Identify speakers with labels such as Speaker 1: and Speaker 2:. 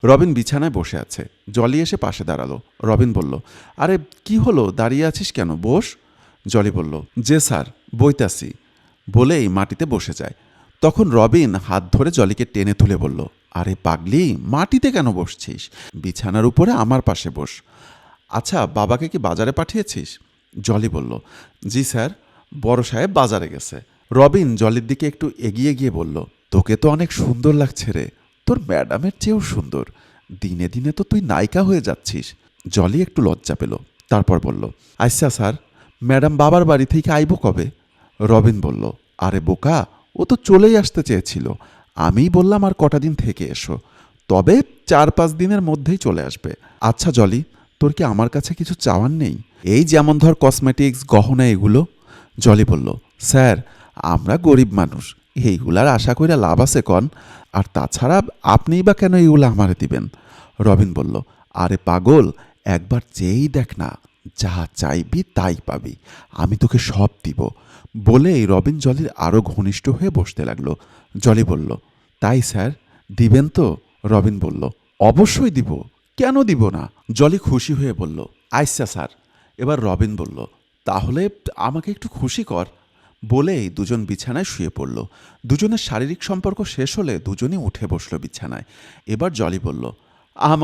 Speaker 1: রবিন বিছানায় বসে আছে। জলি এসে পাশে দাঁড়ালো। রবিন বলল, আরে কি হলো, দাঁড়িয়ে আছিস কেন, বস। জলি বলল, যে স্যার, বইতাছি, বলেই মাটিতে বসে যায়। তখন রবিন হাত ধরে জলিকে টেনে তুলে বলল, আরে পাগলি, মাটিতে কেন বসছিস? বিছানার উপরে আমার পাশে বস। আচ্ছা, বাবাকে কি বাজারে পাঠিয়েছিস? জলি বলল, জি স্যার, বড় সাহেব বাজারে গেছে। রবিন জলির দিকে একটু এগিয়ে গিয়ে বলল, তোকে তো অনেক সুন্দর লাগছে রে, তোর ম্যাডামের চেয়েও সুন্দর। দিনে দিনে তো তুই নায়িকা হয়ে যাচ্ছিস। জলি একটু লজ্জা পেল, তারপর বলল, আচ্ছা স্যার, ম্যাডাম বাবার বাড়ি থেকে আইব কবে? রবিন বলল, আরে বোকা, ও তো চলেই আসতে চেয়েছিল। আমিই বললাম আর কটা দিন থেকে এসো, তবে 4-5 দিনের মধ্যেই চলে আসবে। আচ্ছা জলি, তোর কি আমার কাছে কিছু চাওয়ার নেই? এই যেমন ধর কসমেটিক্স, গহনা, এগুলো। জলি বলল, স্যার, আমরা গরিব মানুষ, এইগুলার আশা কইরা লাভ আছে কন? আর তাছাড়া আপনিই বা কেন এইগুলো আমারে দিবেন? রবিন বলল, আরে পাগল, একবার চেয়েই দেখ না, যা চাইবি তাই পাবি, আমি তোকে সব দিব। বলেই রবিন জলির আরও ঘনিষ্ঠ হয়ে বসতে লাগলো। জলি বলল, তাই স্যার, দিবেন তো? রবিন বলল, অবশ্যই দিব, কেন দিব না? জলি খুশি হয়ে বলল, আচ্ছা স্যার। এবার রবিন বলল, তাহলে আমাকে একটু খুশি কর। বলেই দুজন বিছানায় শুয়ে পড়ল। দুজনের শারীরিক সম্পর্ক শেষ হলে দুজনই উঠে বসল বিছানায়। এবার জলি বলল, আমার